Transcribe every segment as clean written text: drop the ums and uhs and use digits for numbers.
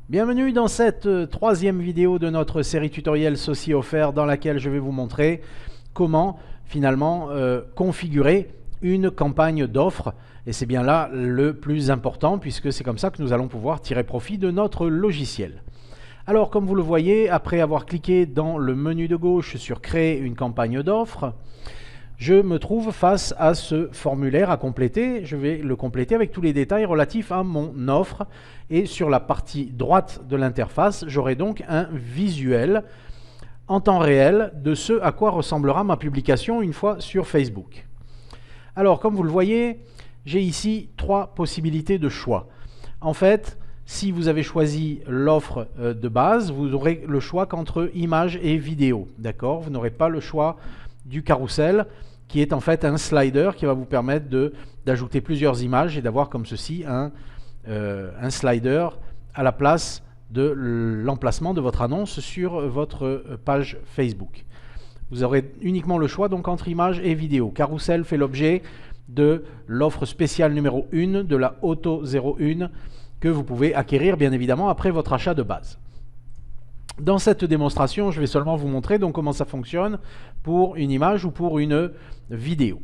Bienvenue dans cette troisième vidéo de notre série tutoriel Ceci offert dans laquelle je vais vous montrer comment finalement configurer une campagne d'offres. Et c'est bien là le plus important puisque c'est comme ça que nous allons pouvoir tirer profit de notre logiciel. Alors comme vous le voyez, après avoir cliqué dans le menu de gauche sur Créer une campagne d'offres, je me trouve face à ce formulaire à compléter. Je vais le compléter avec tous les détails relatifs à mon offre. Et sur la partie droite de l'interface, j'aurai donc un visuel en temps réel de ce à quoi ressemblera ma publication une fois sur Facebook. Alors, comme vous le voyez, j'ai ici trois possibilités de choix. En fait, si vous avez choisi l'offre de base, vous aurez le choix qu'entre images et vidéo. D'accord ? Vous n'aurez pas le choix du carrousel, qui est en fait un slider qui va vous permettre d'ajouter plusieurs images et d'avoir comme ceci un slider à la place de l'emplacement de votre annonce sur votre page Facebook. Vous aurez uniquement le choix donc entre images et vidéo. Carrousel fait l'objet de l'offre spéciale numéro 1 de la Auto 01 que vous pouvez acquérir bien évidemment après votre achat de base. Dans cette démonstration, je vais seulement vous montrer donc comment ça fonctionne pour une image ou pour une vidéo.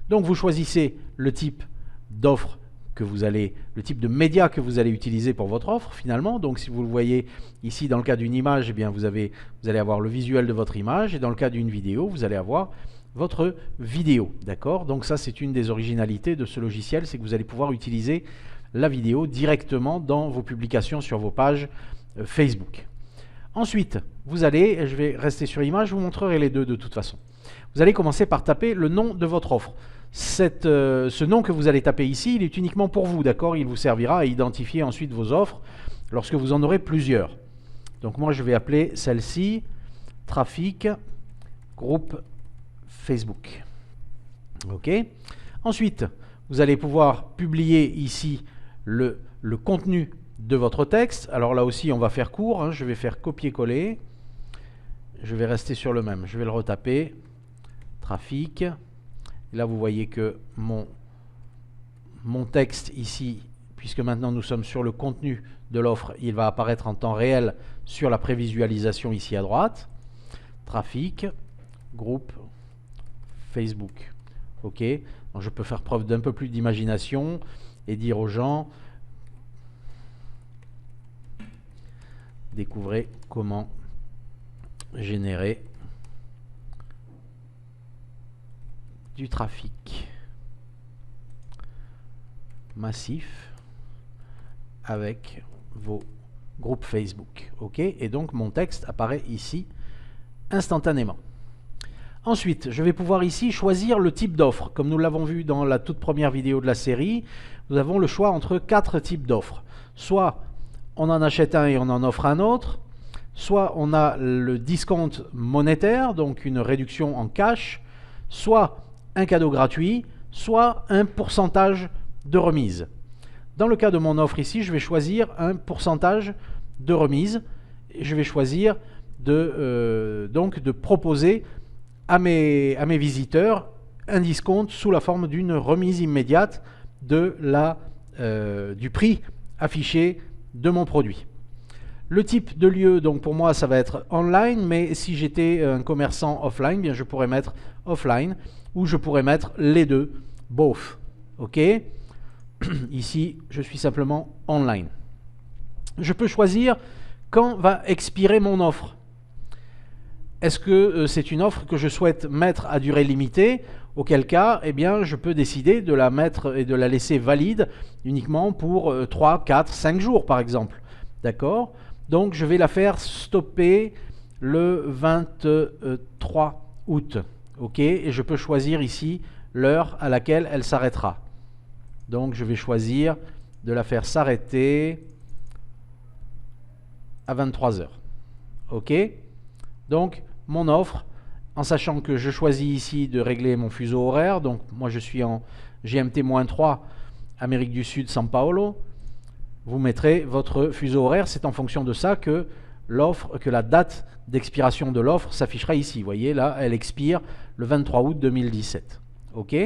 Donc vous choisissez le type d'offre que vous allez, le type de média que vous allez utiliser pour votre offre finalement. Donc si vous le voyez ici dans le cas d'une image, eh bien vous allez avoir le visuel de votre image, et dans le cas d'une vidéo, vous allez avoir votre vidéo. D'accord ? Donc ça c'est une des originalités de ce logiciel, c'est que vous allez pouvoir utiliser la vidéo directement dans vos publications sur vos pages Facebook. Ensuite, vous allez, je vais rester sur image, je vous montrerai les deux de toute façon. Vous allez commencer par taper le nom de votre offre. Ce nom que vous allez taper ici, il est uniquement pour vous, d'accord ? Il vous servira à identifier ensuite vos offres lorsque vous en aurez plusieurs. Donc moi, je vais appeler celle-ci Trafic Groupe Facebook. OK ? Ensuite, vous allez pouvoir publier ici le contenu de votre texte. Alors là aussi on va faire court, hein. Je vais faire copier-coller, je vais rester sur le même, je vais le retaper, trafic. Là vous voyez que mon texte ici, puisque maintenant nous sommes sur le contenu de l'offre, il va apparaître en temps réel sur la prévisualisation ici à droite. Trafic, groupe, Facebook. Ok, donc je peux faire preuve d'un peu plus d'imagination et dire aux gens: découvrez comment générer du trafic massif avec vos groupes Facebook. OK ? Et donc mon texte apparaît ici instantanément. Ensuite, je vais pouvoir ici choisir le type d'offre. Comme nous l'avons vu dans la toute première vidéo de la série, nous avons le choix entre 4 types d'offres. Soit on en achète un et on en offre un autre, soit on a le discount monétaire, donc une réduction en cash, soit un cadeau gratuit, soit un pourcentage de remise. Dans le cas de mon offre ici, je vais choisir un pourcentage de remise. Je vais choisir donc de proposer à mes visiteurs un discount sous la forme d'une remise immédiate du prix affiché de mon produit. Le type de lieu, donc pour moi ça va être online, mais si j'étais un commerçant offline, bien je pourrais mettre offline, ou je pourrais mettre les deux, both. Ok ? Ici je suis simplement online. Je peux choisir quand va expirer mon offre. Est-ce que c'est une offre que je souhaite mettre à durée limitée? Auquel cas, eh bien, je peux décider de la mettre et de la laisser valide uniquement pour 3, 4, 5 jours par exemple. D'accord ? Donc je vais la faire stopper le 23 août. OK ? Et je peux choisir ici l'heure à laquelle elle s'arrêtera. Donc je vais choisir de la faire s'arrêter à 23 heures. OK ? Donc mon offre, en sachant que je choisis ici de régler mon fuseau horaire, donc moi je suis en GMT-3, Amérique du Sud, São Paulo, vous mettrez votre fuseau horaire, c'est en fonction de ça que la date d'expiration de l'offre s'affichera ici. Vous voyez là, elle expire le 23 août 2017. OK ?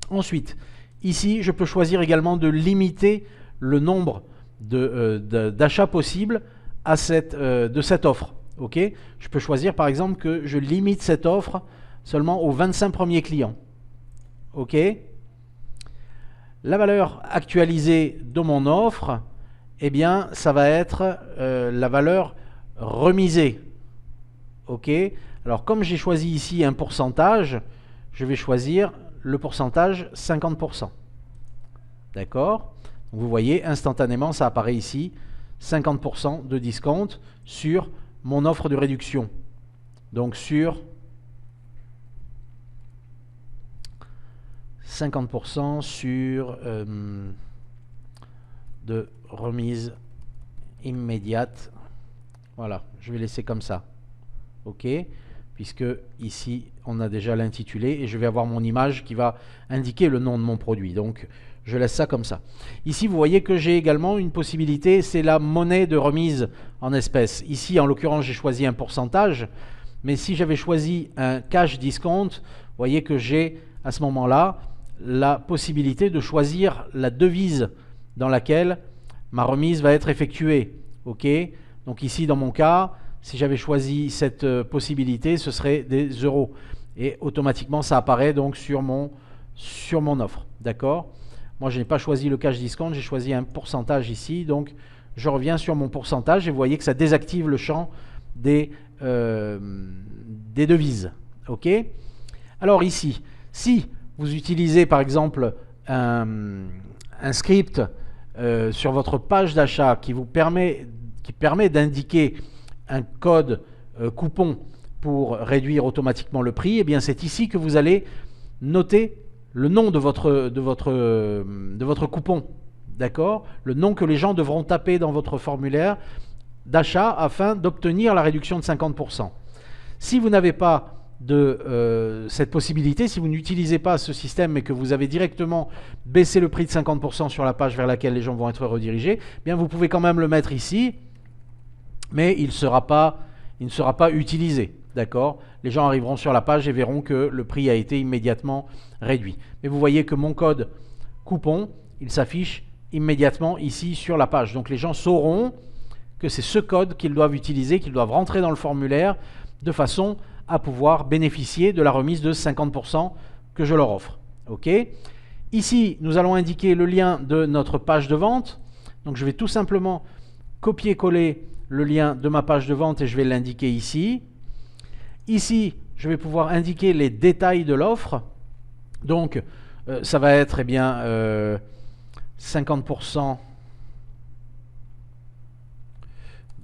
Ensuite, ici, je peux choisir également de limiter le nombre d'achat possible à de cette offre. Okay, je peux choisir par exemple que je limite cette offre seulement aux 25 premiers clients. Ok. La valeur actualisée de mon offre, eh bien, ça va être la valeur remisée. Ok. Alors, comme j'ai choisi ici un pourcentage, je vais choisir le pourcentage 50%. D'accord. Vous voyez, instantanément, ça apparaît ici, 50% de discount sur mon offre de réduction. Donc, sur 50% sur de remise immédiate. Voilà, je vais laisser comme ça. Ok, puisque ici on a déjà l'intitulé et je vais avoir mon image qui va indiquer le nom de mon produit. Donc je laisse ça comme ça. Ici vous voyez que j'ai également une possibilité, c'est la monnaie de remise en espèces. Ici en l'occurrence j'ai choisi un pourcentage, mais si j'avais choisi un cash discount, vous voyez que j'ai à ce moment-là la possibilité de choisir la devise dans laquelle ma remise va être effectuée. Ok, donc ici dans mon cas, si j'avais choisi cette possibilité, ce serait des euros. Et automatiquement, ça apparaît donc sur mon offre. D'accord? Moi, je n'ai pas choisi le cash discount, j'ai choisi un pourcentage ici. Donc, je reviens sur mon pourcentage et vous voyez que ça désactive le champ des devises. Ok? Alors ici, si vous utilisez par exemple un script sur votre page d'achat qui permet d'indiquer un code coupon pour réduire automatiquement le prix, et bien c'est ici que vous allez noter le nom de votre coupon, d'accord? Le nom que les gens devront taper dans votre formulaire d'achat afin d'obtenir la réduction de 50%. Si vous n'avez pas cette possibilité, si vous n'utilisez pas ce système mais que vous avez directement baissé le prix de 50% sur la page vers laquelle les gens vont être redirigés, eh bien vous pouvez quand même le mettre ici, mais il ne sera pas utilisé. D'accord? Les gens arriveront sur la page et verront que le prix a été immédiatement réduit. Mais vous voyez que mon code coupon, il s'affiche immédiatement ici sur la page. Donc les gens sauront que c'est ce code qu'ils doivent utiliser, qu'ils doivent rentrer dans le formulaire de façon à pouvoir bénéficier de la remise de 50% que je leur offre. Ok? Ici, nous allons indiquer le lien de notre page de vente. Donc je vais tout simplement copier-coller le lien de ma page de vente et je vais l'indiquer ici. Ici, je vais pouvoir indiquer les détails de l'offre. Donc, ça va être 50%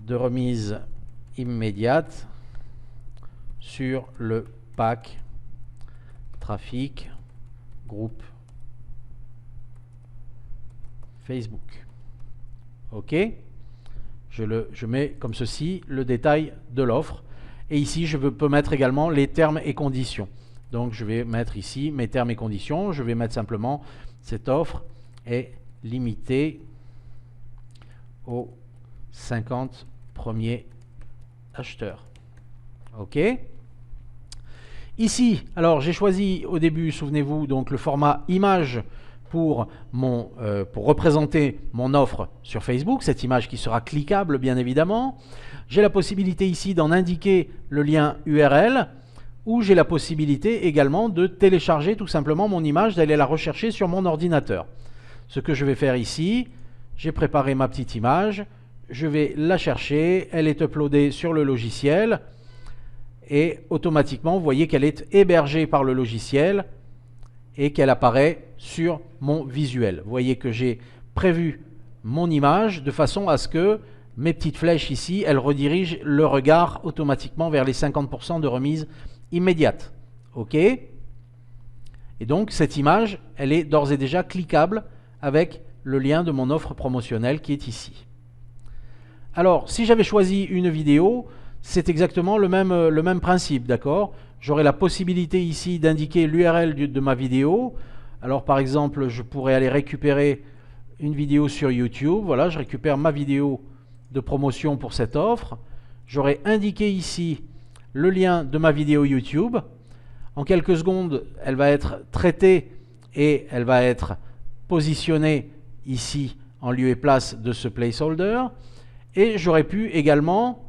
de remise immédiate sur le pack trafic groupe Facebook. Ok? Je mets comme ceci le détail de l'offre. Et ici, je peux mettre également les termes et conditions. Donc, je vais mettre ici mes termes et conditions. Je vais mettre simplement cette offre est limitée aux 50 premiers acheteurs. OK? Ici, alors j'ai choisi au début, souvenez-vous, donc le format image pour représenter mon offre sur Facebook, cette image qui sera cliquable bien évidemment. J'ai la possibilité ici d'en indiquer le lien URL ou j'ai la possibilité également de télécharger tout simplement mon image, d'aller la rechercher sur mon ordinateur. Ce que je vais faire ici, j'ai préparé ma petite image, je vais la chercher, elle est uploadée sur le logiciel et automatiquement vous voyez qu'elle est hébergée par le logiciel et qu'elle apparaît sur mon visuel. Vous voyez que j'ai prévu mon image de façon à ce que mes petites flèches ici, elles redirigent le regard automatiquement vers les 50% de remise immédiate. OK? Et donc cette image, elle est d'ores et déjà cliquable avec le lien de mon offre promotionnelle qui est ici. Alors, si j'avais choisi une vidéo, c'est exactement le même principe, d'accord? J'aurai la possibilité ici d'indiquer l'URL de ma vidéo. Alors par exemple, je pourrais aller récupérer une vidéo sur YouTube. Voilà, je récupère ma vidéo de promotion pour cette offre. J'aurai indiqué ici le lien de ma vidéo YouTube. En quelques secondes, elle va être traitée et elle va être positionnée ici en lieu et place de ce placeholder. Et j'aurais pu également,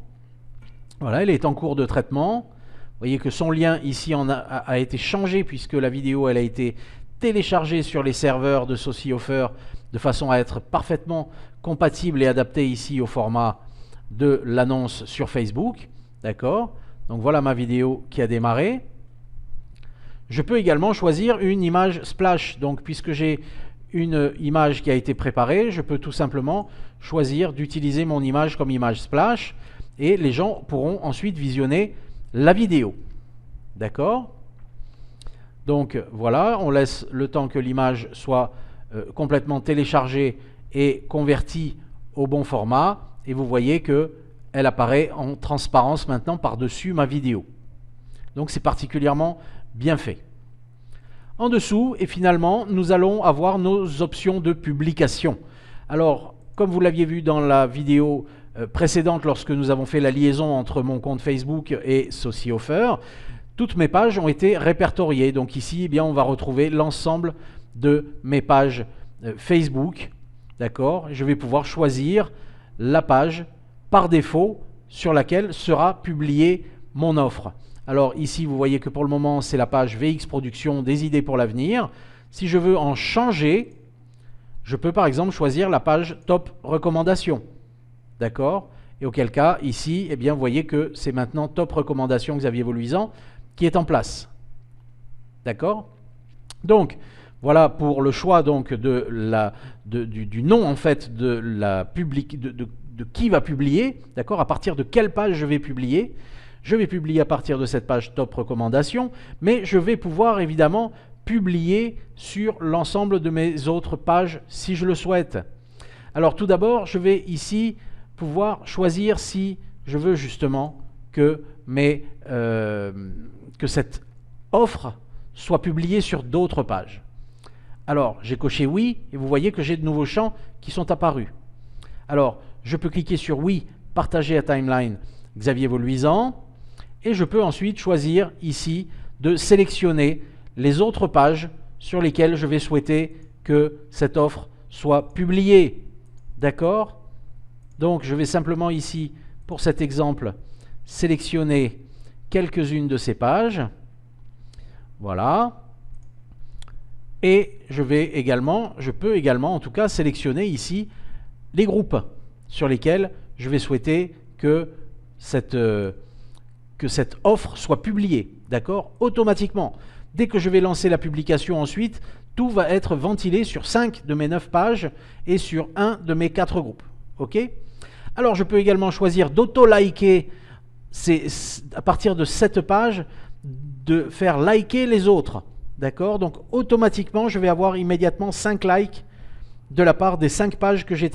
voilà, elle est en cours de traitement. Vous voyez que son lien ici a été changé puisque la vidéo elle a été téléchargée sur les serveurs de Socioffer de façon à être parfaitement compatible et adaptée ici au format de l'annonce sur Facebook. D'accord? Donc voilà ma vidéo qui a démarré. Je peux également choisir une image splash. Donc puisque j'ai une image qui a été préparée, je peux tout simplement choisir d'utiliser mon image comme image splash et les gens pourront ensuite visionner la vidéo. D'accord? Donc voilà, on laisse le temps que l'image soit complètement téléchargée et convertie au bon format et vous voyez que elle apparaît en transparence maintenant par-dessus ma vidéo. Donc c'est particulièrement bien fait. En dessous, et finalement, nous allons avoir nos options de publication. Alors, comme vous l'aviez vu dans la vidéo précédente, lorsque nous avons fait la liaison entre mon compte Facebook et Socioffer, toutes mes pages ont été répertoriées. Donc ici, eh bien, on va retrouver l'ensemble de mes pages Facebook. D'accord? Je vais pouvoir choisir la page par défaut sur laquelle sera publiée mon offre. Alors ici, vous voyez que pour le moment, c'est la page VX Production des idées pour l'avenir. Si je veux en changer, je peux par exemple choisir la page Top Recommandations. D'accord? Et auquel cas, ici, eh bien, vous voyez que c'est maintenant Top Recommandations Xavier Voluisant qui est en place. D'accord? Donc, voilà pour le choix donc, du nom en fait de qui va publier, d'accord? À partir de quelle page je vais publier. Je vais publier à partir de cette page Top Recommandations, mais je vais pouvoir évidemment publier sur l'ensemble de mes autres pages si je le souhaite. Alors tout d'abord, je vais ici pouvoir choisir si je veux justement que cette offre soit publiée sur d'autres pages. Alors, j'ai coché oui, et vous voyez que j'ai de nouveaux champs qui sont apparus. Alors, je peux cliquer sur oui, partager à timeline Xavier Voluisant, et je peux ensuite choisir ici de sélectionner les autres pages sur lesquelles je vais souhaiter que cette offre soit publiée. D'accord? Donc, je vais simplement ici, pour cet exemple, sélectionner quelques-unes de ces pages. Voilà. Et je peux également en tout cas sélectionner ici les groupes sur lesquels je vais souhaiter que cette offre soit publiée, d'accord, automatiquement. Dès que je vais lancer la publication ensuite, tout va être ventilé sur 5 de mes 9 pages et sur 1 de mes 4 groupes. Ok? Alors je peux également choisir d'auto-liker, à partir de cette page, de faire liker les autres. D'accord? Donc automatiquement, je vais avoir immédiatement 5 likes de la part des 5 pages que j'ai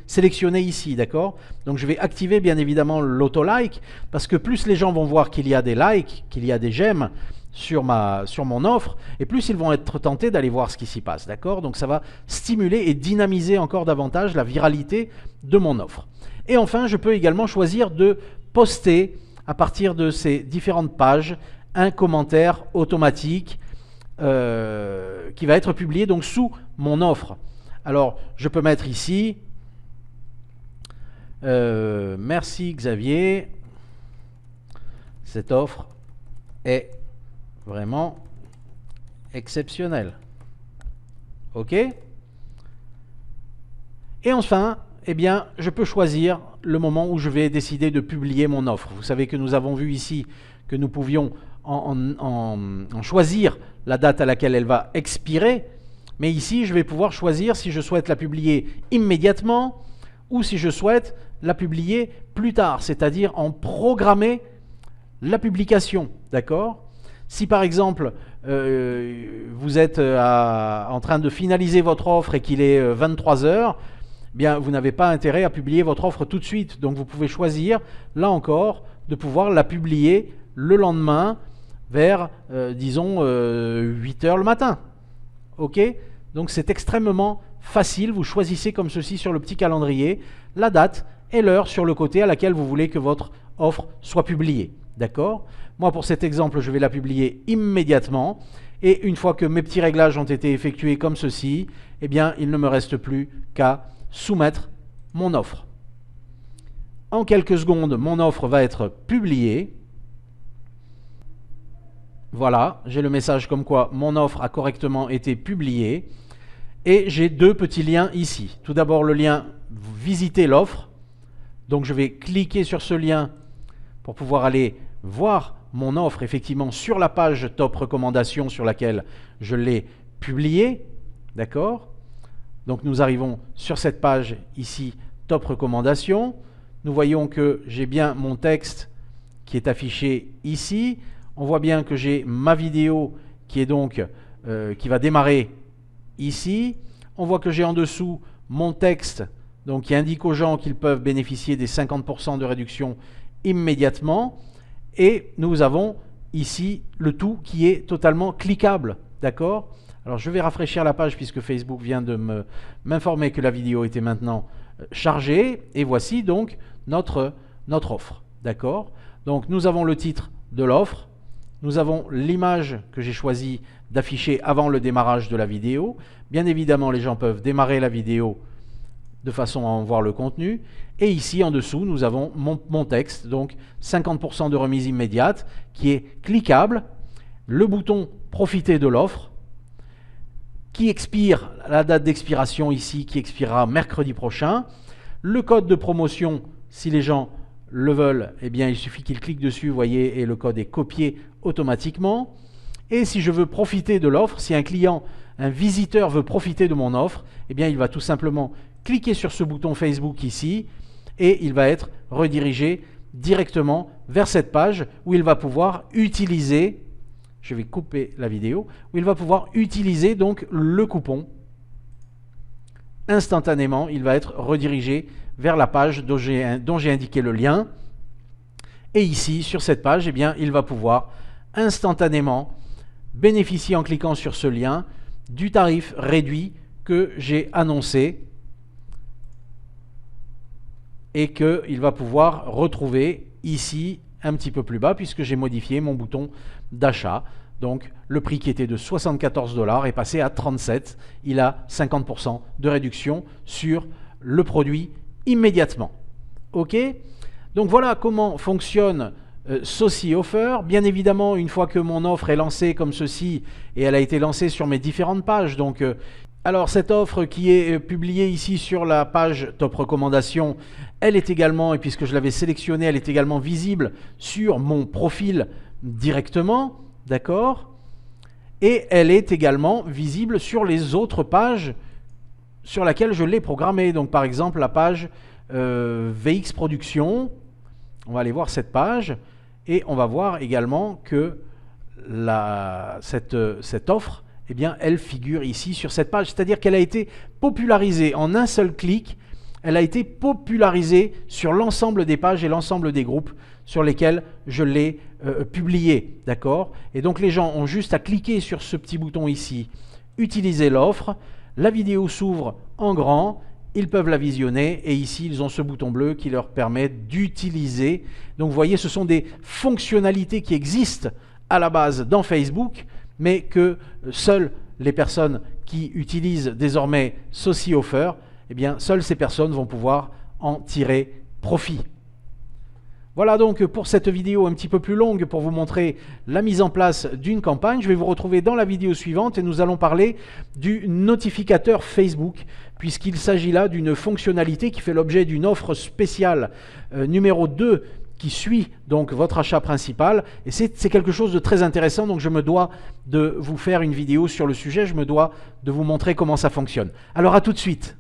sélectionnées ici. D'accord? Donc je vais activer bien évidemment l'auto-like parce que plus les gens vont voir qu'il y a des likes, qu'il y a des j'aime sur mon offre, et plus ils vont être tentés d'aller voir ce qui s'y passe. D'accord? Donc ça va stimuler et dynamiser encore davantage la viralité de mon offre. Et enfin, je peux également choisir de poster à partir de ces différentes pages un commentaire automatique qui va être publié donc sous mon offre. Alors, je peux mettre ici merci Xavier, cette offre est vraiment exceptionnelle. OK? Et enfin, eh bien, je peux choisir le moment où je vais décider de publier mon offre. Vous savez que nous avons vu ici que nous pouvions en choisir la date à laquelle elle va expirer, mais ici je vais pouvoir choisir si je souhaite la publier immédiatement ou si je souhaite la publier plus tard, c'est-à-dire en programmer la publication. D'accord? Si par exemple vous êtes en train de finaliser votre offre et qu'il est 23 heures, bien vous n'avez pas intérêt à publier votre offre tout de suite, donc vous pouvez choisir là encore de pouvoir la publier le lendemain vers, disons, 8 heures le matin. OK? Donc c'est extrêmement facile. Vous choisissez comme ceci sur le petit calendrier la date et l'heure sur le côté à laquelle vous voulez que votre offre soit publiée. D'accord? Moi, pour cet exemple, je vais la publier immédiatement. Et une fois que mes petits réglages ont été effectués comme ceci, eh bien, il ne me reste plus qu'à soumettre mon offre. En quelques secondes, mon offre va être publiée. Voilà, j'ai le message comme quoi mon offre a correctement été publiée. Et j'ai deux petits liens ici. Tout d'abord, le lien « Visiter l'offre ». Donc, je vais cliquer sur ce lien pour pouvoir aller voir mon offre effectivement sur la page Top Recommandations sur laquelle je l'ai publiée. D'accord? Donc, nous arrivons sur cette page ici, Top Recommandations. Nous voyons que j'ai bien mon texte qui est affiché ici. On voit bien que j'ai ma vidéo qui est donc qui va démarrer ici. On voit que j'ai en dessous mon texte donc, qui indique aux gens qu'ils peuvent bénéficier des 50% de réduction immédiatement. Et nous avons ici le tout qui est totalement cliquable. D'accord? Alors je vais rafraîchir la page puisque Facebook vient de m'informer que la vidéo était maintenant chargée. Et voici donc notre offre. D'accord? Donc nous avons le titre de l'offre. Nous avons l'image que j'ai choisi d'afficher avant le démarrage de la vidéo. Bien évidemment, les gens peuvent démarrer la vidéo de façon à en voir le contenu. Et ici, en dessous, nous avons mon texte, donc 50% de remise immédiate, qui est cliquable. Le bouton « Profiter de l'offre » qui expire, la date d'expiration ici, qui expirera mercredi prochain. Le code de promotion, si les gens le veulent, eh bien, il suffit qu'ils cliquent dessus, vous voyez, et le code est copié automatiquement. Et si je veux profiter de l'offre, si un client, un visiteur veut profiter de mon offre, eh bien, il va tout simplement cliquer sur ce bouton Facebook ici et il va être redirigé directement vers cette page où il va pouvoir utiliser, je vais couper la vidéo, où il va pouvoir utiliser donc le coupon. Instantanément, il va être redirigé vers la page dont j'ai indiqué le lien. Et ici, sur cette page, eh bien, il va pouvoir instantanément bénéficier en cliquant sur ce lien du tarif réduit que j'ai annoncé et qu'il va pouvoir retrouver ici un petit peu plus bas puisque j'ai modifié mon bouton d'achat. Donc le prix qui était de 74 $ est passé à 37. Il a 50% de réduction sur le produit immédiatement. OK? Donc voilà comment fonctionne Saucy Offer. Bien évidemment, une fois que mon offre est lancée comme ceci, et elle a été lancée sur mes différentes pages, donc alors cette offre qui est publiée ici sur la page Top Recommandations, elle est également, et puisque je l'avais sélectionnée, elle est également visible sur mon profil directement, d'accord? Et elle est également visible sur les autres pages sur lesquelles je l'ai programmée. Donc par exemple la page VX Production, on va aller voir cette page, et on va voir également que cette offre, eh bien, elle figure ici sur cette page. C'est-à-dire qu'elle a été popularisée en un seul clic. Elle a été popularisée sur l'ensemble des pages et l'ensemble des groupes sur lesquels je l'ai publiée. D'accord? Et donc, les gens ont juste à cliquer sur ce petit bouton ici, utiliser l'offre. La vidéo s'ouvre en grand. Ils peuvent la visionner et ici, ils ont ce bouton bleu qui leur permet d'utiliser. Donc, vous voyez, ce sont des fonctionnalités qui existent à la base dans Facebook, mais que seules les personnes qui utilisent désormais Saucy Offer, eh bien, seules ces personnes vont pouvoir en tirer profit. Voilà donc pour cette vidéo un petit peu plus longue pour vous montrer la mise en place d'une campagne. Je vais vous retrouver dans la vidéo suivante et nous allons parler du notificateur Facebook, puisqu'il s'agit là d'une fonctionnalité qui fait l'objet d'une offre spéciale numéro 2 qui suit donc votre achat principal, et c'est quelque chose de très intéressant, donc je me dois de vous faire une vidéo sur le sujet, je me dois de vous montrer comment ça fonctionne. Alors à tout de suite.